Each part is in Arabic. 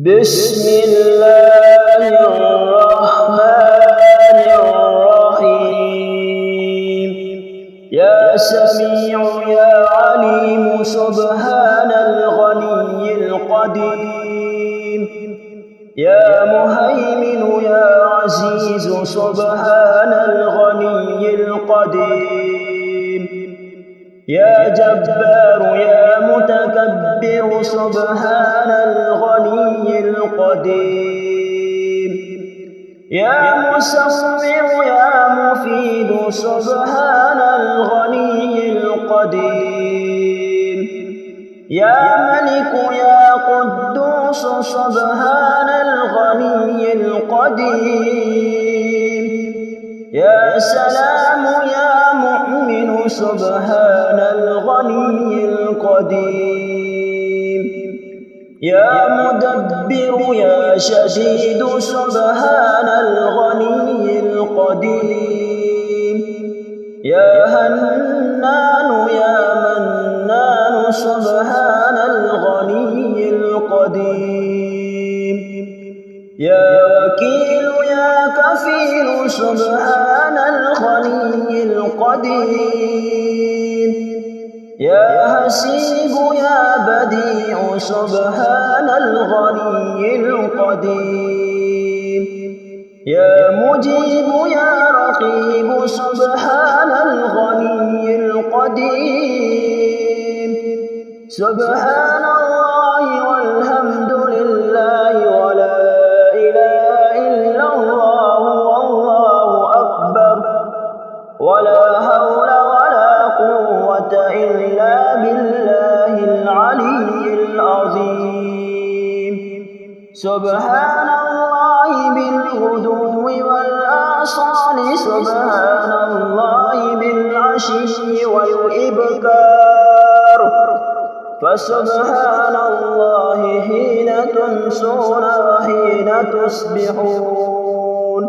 بسم الله الرحمن الرحيم. يا سميع يا عليم سبحان الغني القديم. يا مهيمن يا عزيز سبحان الغني القديم. يا جبار يا متكبر سبحان الغني القديم. يا مسمع يا مفيد سبحان الغني القديم. يا ملك يا قدوس سبحان الغني القديم. يا سلام يا مؤمن سبحان الغني القديم. يا مدبر يا شديد سبحان الغني القديم. يا هنان يا منان سبحان الغني القديم. يا وكيل يا كفيل سبحان الغني القديم. يا حسيب يا بديع سبحان الغني القديم. يا مجيب يا رقيب سبحان الغني القديم. سبحان الله والحمد لله ولا إله إلا الله والله أكبر ولا حول ولا قوة إلا بالله العلي العظيم. سبحان الله بالغدو والآصال سبحان الله بالعشي والإبكار. فسبحان الله حين تمسون وحين تصبحون.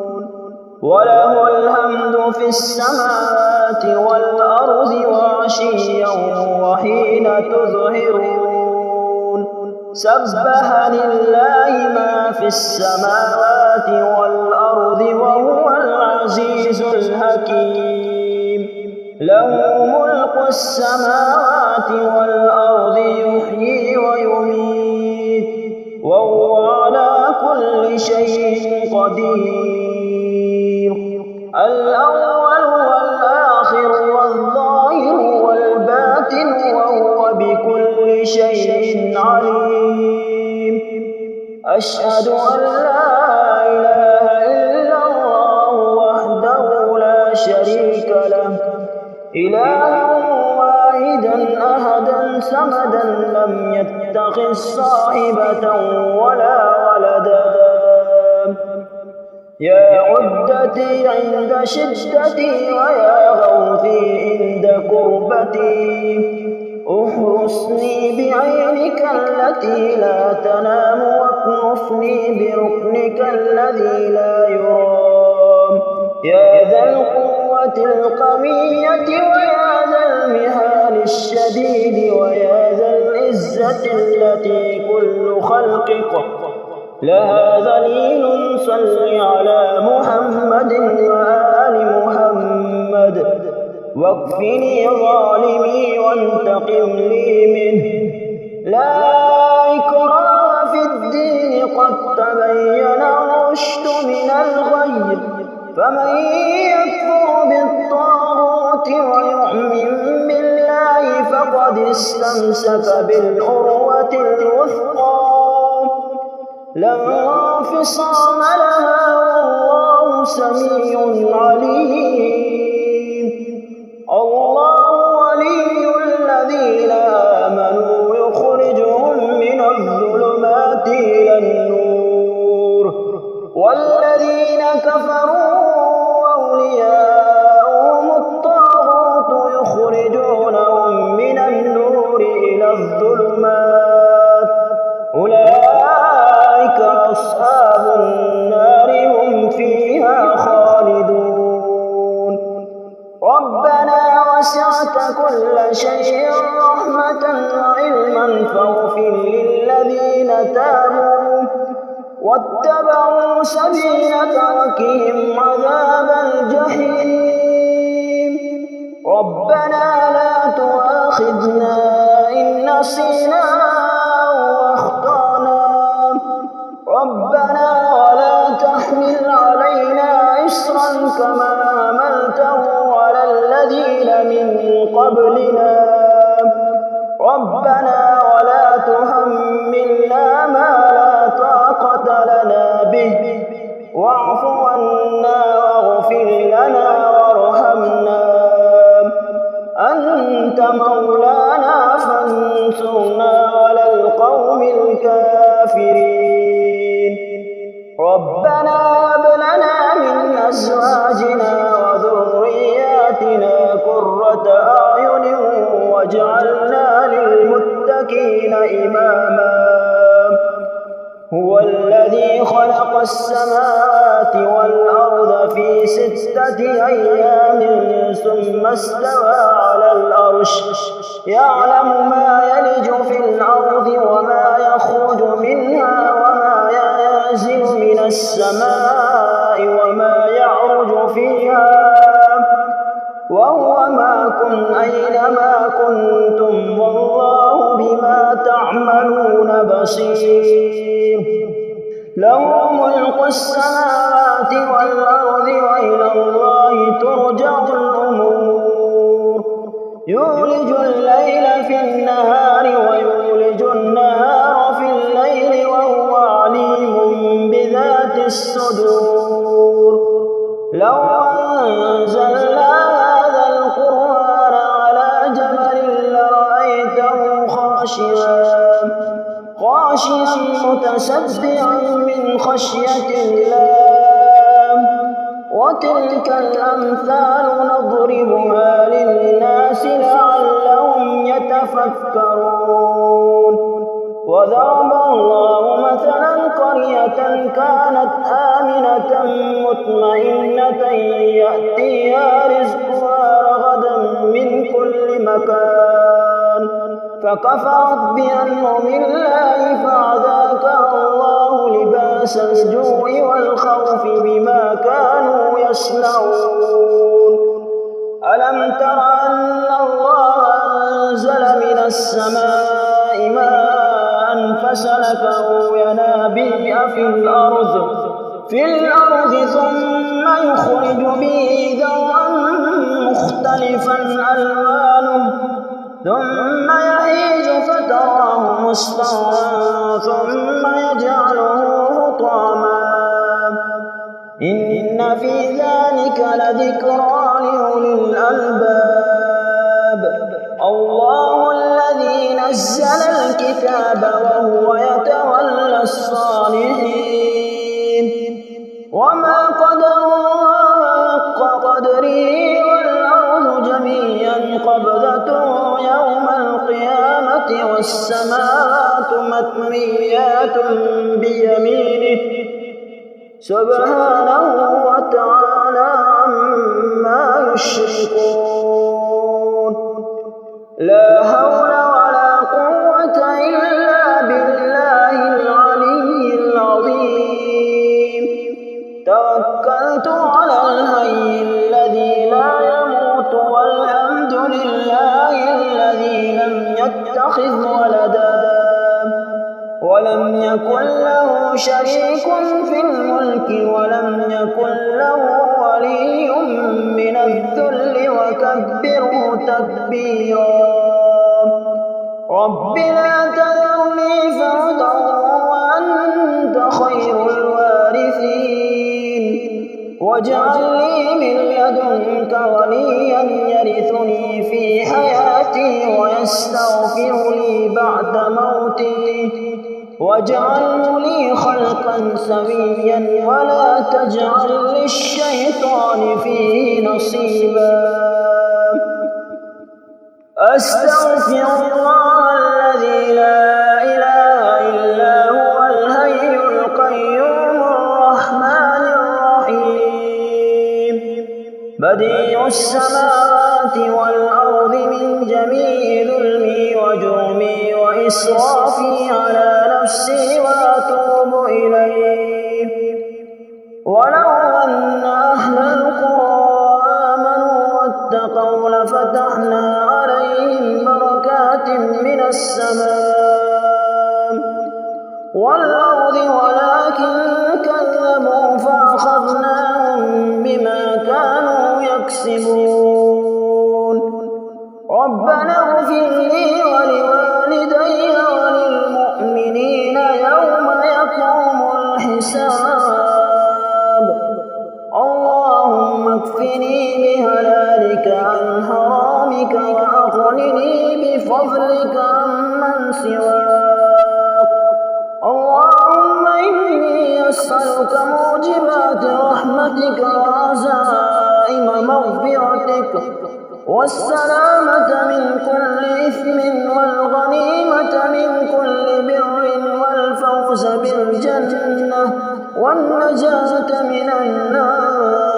وله الحمد في السماوات والأرض وعشيا وحين تظهرون. سبح لله ما في السماوات والأرض وهو العزيز الحكيم. له ملك السماوات والأرض يحيي ويميت وهو على كل شيء قدير. الأول والآخر والظاهر والباطن وهو بكل شيء عليم. أشهد أن لا إله إلا الله وحده لا شريك له إلها واحدا أحدا صمدا لم يتخذ صاحبة ولا ولدا. يا عدتي عند شدتي ويا غوثي عند كربتي. احرسني بعينك التي لا تنام واكنفني بركنك الذي لا يرام. يا ذا القوة القوية ويا ذا المهال الشديد ويا ذا العزة التي كل خلقك لها ذليل. صل على محمد وآل محمد واكفني ظالمي وانتقم لي منه. لا إكراه في الدين قد تبين الرشد من الغي. فمن يكفر بالطاغوت ويؤمن بالله فقد استمسك بالعروة الوثقى لا انفصام لها والله سميع عليم. الله ولي الذين آمنوا يخرجهم من الظلمات إلى النور والذين كفروا أولياؤهم الطاغوت يخرجونهم من النور إلى الظلمات. أولئك أصحاب النار هم فيها خالدون. واتبعوا سبيلك وقهم عذاب الجحيم ربنا لا تؤاخذنا إن نسينا أو أخطأنا ربنا ولا تحمل علينا إصرا كما حملته على الذين من قبلنا ربنا ولا تحملنا ما لا طاقة لنا به واعف عنا واغفر لنا وارحمنا أنت مولانا فانصرنا على القوم الكافرين ربنا هب لنا من أزواجنا وذرياتنا قرة أعين واجعلنا للمتقين إماما هو الذي خلق السماوات والأرض في 6 أيام ثم استوى على العرش يعلم ما يلج في الأرض وما يخرج منها وما ينزل من السماء وما يعرج فيها وهو معكم أينما كنتم والله بما تعملون بصير له ملك السماوات والأرض وإلى الله ترجع الأمور يولج الليل في النهار ويولج النهار في الليل وهو عليم بذات الصدور لو أنزلنا هذا القرآن على جبل لرأيته خاشعا متصدعا من خشية الله وتلك الأمثال نضربها للناس لعلهم يتفكرون وضرب الله مثلا قرية كانت آمنة مطمئنة يأتيها رزقها رغدا من كل مكان فكفرت بأنعم الله فأذاقها الله لباس الجوع والخوف بما كانوا يصنعون ألم تر أن الله أنزل من السماء ماء فسلكه ينابيع في الأرض ثم يخرج به زرعا مختلفا ألوانه ثم يهيج فتراه مصفرا ثم يجعله حطاما إن في ذلك لذكرى لأولي الألباب الله الذي نزل الكتاب وهو يتولى الصالحين وما قدر الله حق قدره والأرض جميعا قبضته يوم القيامة والسماوات مطويات بيمينه سبحانه وتعالى عما يشركون لا حول ولا قوة إلا بالله العلي العظيم توكلت على الحي الذي لا يموت والحمد لله الذي لم يتخذ ولدا ولم يكن له شريك في الملك ولم يكن له ولي من الذل وكبره تكبيرا رب لا تذرني فردا وأنت خير الوارثين واجعل لي من لدنك وليا يرثني في حياتي ويستغفر لي بعد موتي واجعل لي خلقا سويا ولا تجعل للشيطان فيه نصيبا أستغفر الله الذي لا إله إلا هو الحي القيوم الرحمن الرحيم بديع السماوات والأرض من جميع ظلمي وجرمي وإسرافي على نفسي وأتوب إليه ولو أن أهل القرى آمنوا واتقوا لفتحنا عليهم بركات من السماء والأرض ولكن كذبوا فأخذناهم بما كانوا يكسبون. ربنا اغفر لي ولوالدي وللمؤمنين يوم يقوم الحساب. اللهم اكفني بهلالك عن حرامك وأغنني بفضلك عمن سواك. اللهم إني أسألك موجبات رحمتك وعزائم مغفرتك والسلامة من كل إثم والغنيمة من كل بر والفوز بالجنة والنجاة من النار.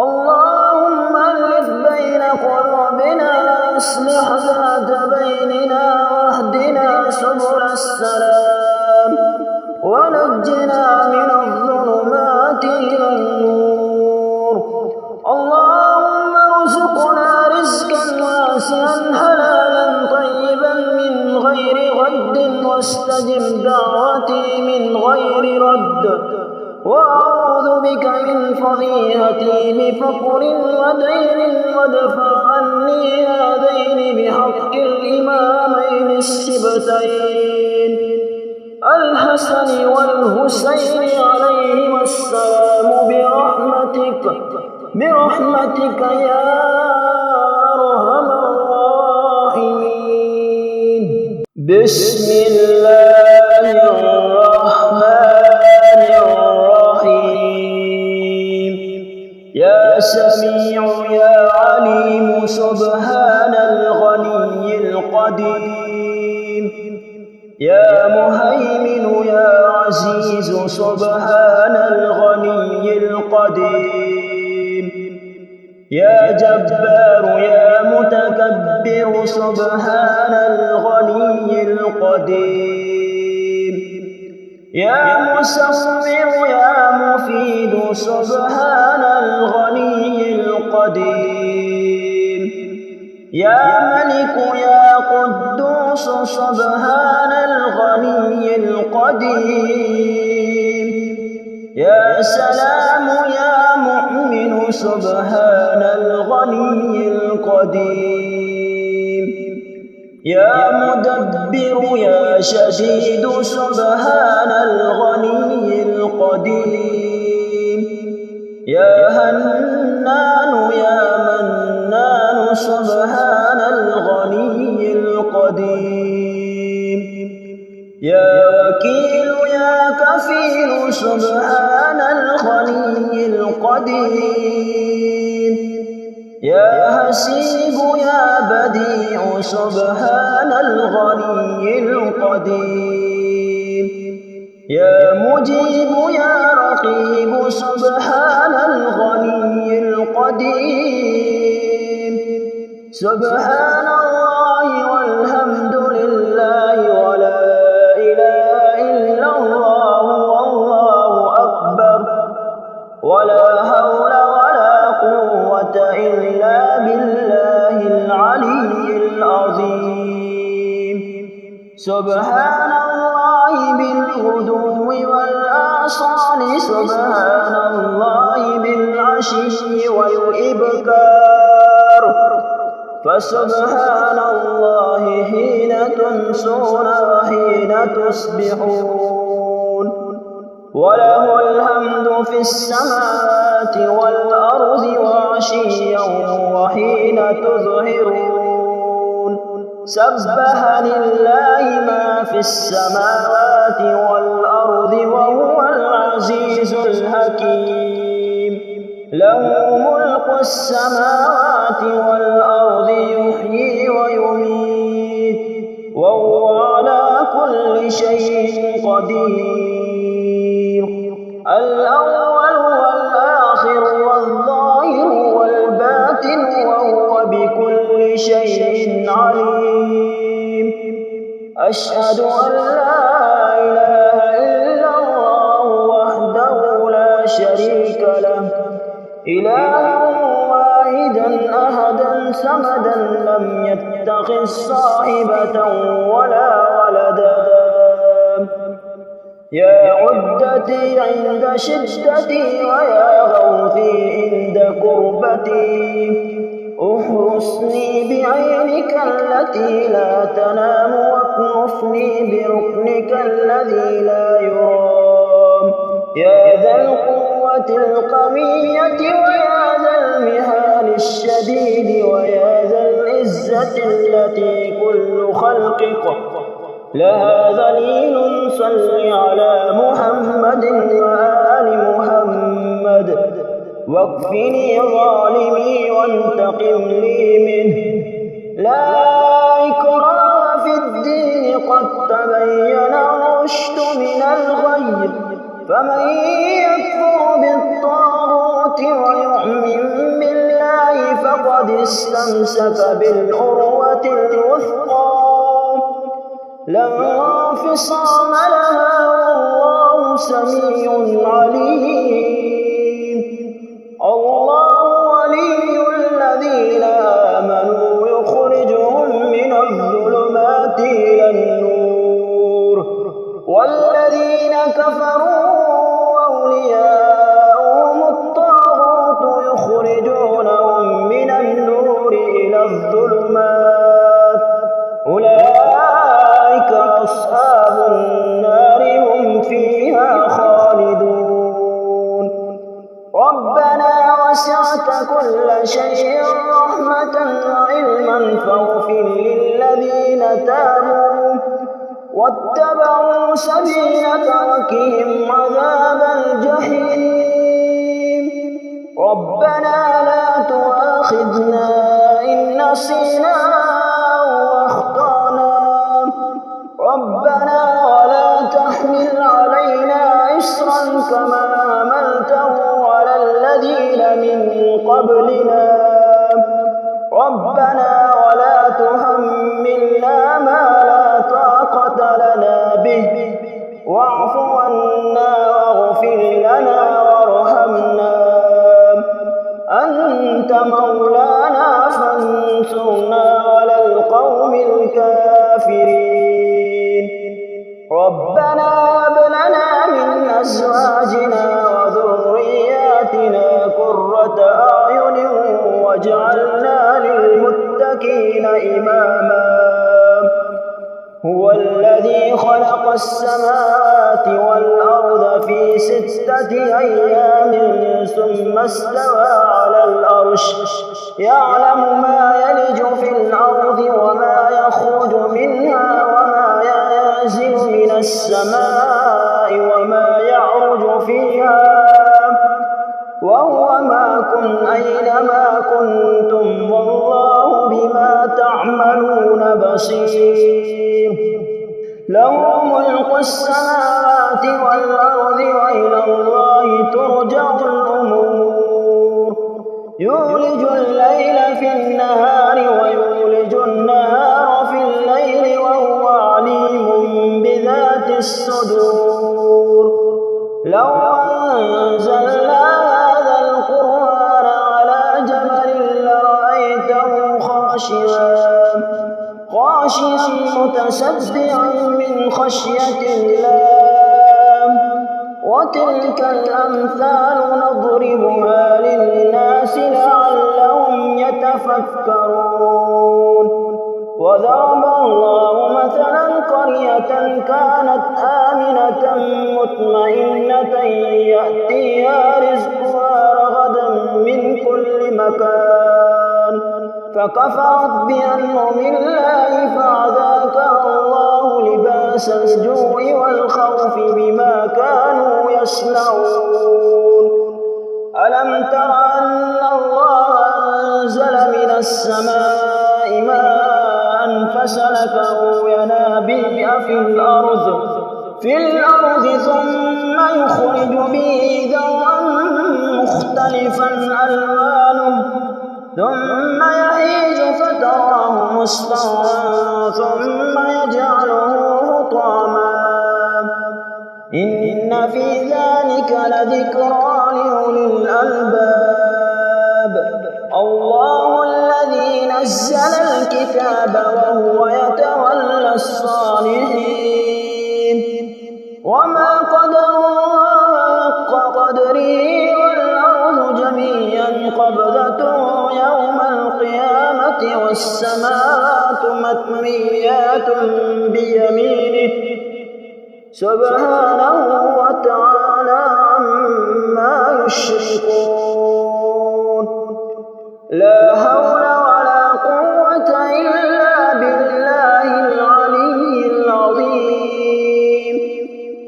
اللهم ألف بين قلوبنا وأصلح ذات بيننا واهدنا سبل السلام ونجنا من الظلمات إلى النور. اللهم ارزقنا رزقا واسعا حلالا طيبا من غير غد واستجب دعوتي من غير رد. وأعوذ بك من فضيحة بفقر ودين وادفع عني هذين بحق الإمامين السبتين الحسن والحسين عليهما السلام برحمتك يا أرحم الراحمين. بسم الله الرحمن الرحيم. يا سميع يا عليم سبحان الغني القديم. يا مهيمن يا عزيز سبحان الغني القديم. يا جبار يا متكبر سبحان الغني القديم. يا مسمع يا مفيد سبحان الغني القديم. يا ملك يا قدوس سبحان الغني القديم. يا سلام يا مؤمن سبحان الغني القديم. يا مدبر يا شديد سبحان الغني القديم. يا هنان يا منان سبحان الغني القديم. يا وكيل يا كفيل سبحان الغني القديم. يا حسيب يا بديع سبحان الغني القديم. يا مجيب يا رقيب سبحان الغني القديم. سبحان الله والحمد لله ولا إله إلا الله والله أكبر ولا حول ولا قوة إلا بالله العلي العظيم. سبحان الله بالغدو والآصال سبحان الله بالعشي والإبكار. فسبحان الله حين تمسون وحين تصبحون. وله الحمد في السماوات والأرض وعشيا وحين تظهرون. سبح لله ما في السماوات والأرض وهو العزيز الحكيم. له ملك السماوات والأرض يحيي ويميت وهو على كل شيء قدير. الأول والآخر والظاهر والباطن وهو بكل شيء عليم. أشهد أن لا إله إلا الله وحده يتخذ صاحبة ولا ولدا. يا عدتي عند شدتي ويا غوثي عند كربتي، احرسني بعينك التي لا تنام واكنفني بركنك الذي لا يرام. يا ذا القوة القوية ويا ذا المهال الشديد ويا ذا العزة التي كل خلقك لها ذليل، صل على محمد وآل محمد، واكفني ظالمي وانتقم لي منه. لا إكراه في الدين قد تبين الرشد من الغي، فمن يكفر بالطاغوت ويؤمن بالله فقد استمسك بالعروة الوثقى لا انفصام لها، والله سميع عليم. الله ولي الذين آمنوا يخرجهم من الظلمات إلى النور، والذين كفروا أولياؤهم الطاغوت يخرجونهم من النور إلى الظلمات، أولئك أصحاب النار هم فيها خالدون. ربنا وسعت كل شيء رحمة وعلما فاغفر للذين تابوا واتبعوا سبيلك وقهم عذاب الجحيم. ربنا لا تؤاخذنا إن نسينا أو أخطأنا، ربنا ولا تحمل علينا إصرا كما حملته على الذين من قبلنا، ربنا ولا تحملنا ما لا طاقة لنا به، واعف عنا واغفر لنا وارحمنا، أنت مولانا فانصرنا على القوم الكافرين. ربنا هب لنا من أزواجنا وذرياتنا قرة أعين واجعلنا للمتقين إماما. هو الذي خلق السماوات والأرض في 6 أيام ثم استوى على العرش، يعلم ما يلج في الأرض وما يخرج منها وما ينزل من السماء وما يعرج فيها، وهو معكم أينما كنتم والله بما تعملون بصير. له ملك السماوات والأرض وإلى الله ترجع الأمور. يولج الليل في النهار ويولج النهار في الليل وهو عليم بذات الصدور. لو أنزلنا هذا القرآن على جبل لرأيته خاشعا متصدعا من خشية الله. وتلك الأمثال نضربها للناس لعلهم يتفكرون. وضرب الله مثلا قرية كانت آمنة مطمئنة يأتيها رزقها رغدا من كل مكان، فكفرت بأنعم الله فأذاقها الله لباس الجوع والخوف بما كانوا يصنعون. ألم تر أن الله أنزل من السماء ماء فسلكه ينابيع في الأرض ثم يخرج به ذرعا مختلفا ألوانه ثم يهيج فتراه مصفرا ثم يجعله حطاما. إن في ذلك لذكرى لأولي الألباب. الله الذي نزل الكتاب وهو يتولى الصالحين وما قدر الله حق قدره والأرض جميعا قبضته يوم القيامة والسماوات مطويات بيمينه سبحانه وتعالى عما يشركون لا حول ولا قوة إلا بالله العلي العظيم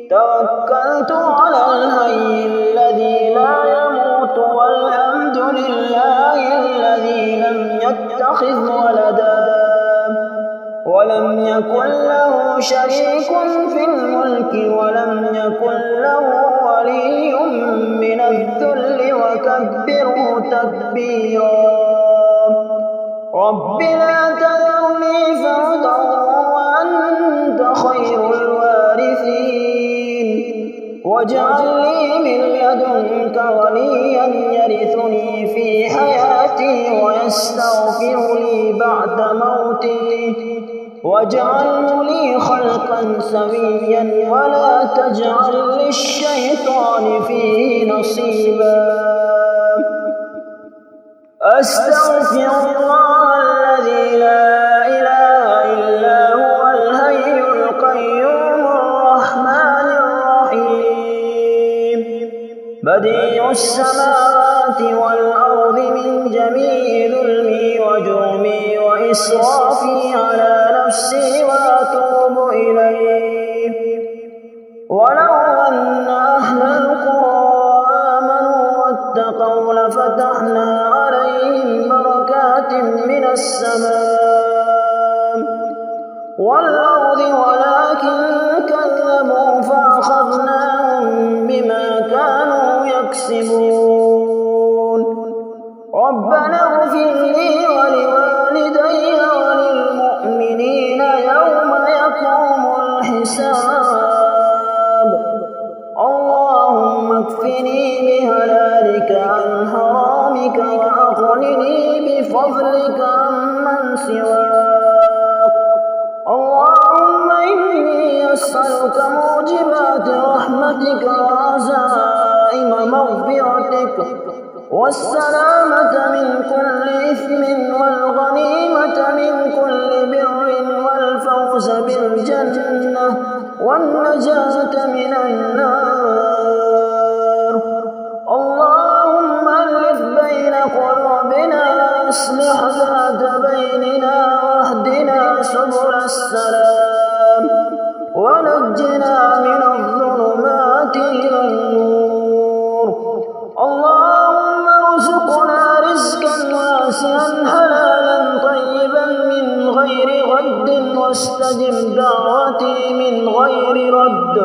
توكلت على الحي الذي لا يموت والحمد لله الذي لم يتخذ ولدا ولم يكن له شريك في الملك ولم يكن له ولي من الذل وكبره تكبيرا رب لا تذرني فردا وأنت خير الوارثين واجعل لي من لدنك وليا يرثني في حياتي ويستغفر لي بعد موتي واجعله لي خلقا سويا ولا تجعل للشيطان فيه نصيبا أستغفر الله الذي لا إله إلا هو الحي القيوم الرحمن الرحيم بديع السماوات والأرض من جميع ظلمي وجرمي وإسرافي على نفسي وأتوب إليه ولو أن أهل القرى آمنوا واتقوا لفتحنا عليهم بركات من السماء والأرض ولكن كذبوا فأخذناهم بما كانوا يكسبون ربنا اغفر لي ولوالدي وللمؤمنين يوم يقوم الحساب اللهم اكفني بهلالك عن حرامك وأغنني بفضلك عمن سواك اللهم إني أسألك موجبات رحمتك وعزائم مغفرتك والسلامة من كل إثم والغنيمة من كل بر والفوز بالجنة والنجاة من النار اللهم ألف بين قلوبنا وأصلح ذات بيننا واهدنا سبل السلام ونجنا من الظلمات إلى النور اللهم ارزقنا رزقا واسعا حلالا طيبا من غير غد واستجب دعوتي من غير رد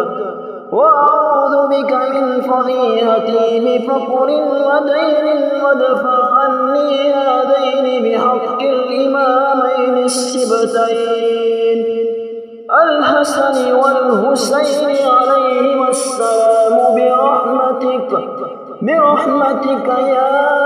وأعوذ بك من فضيحتي بفقر ودين وادفع عني هذين بحق الإمامين السبتين الحسن والحسين عليهما السلام برحمتك يا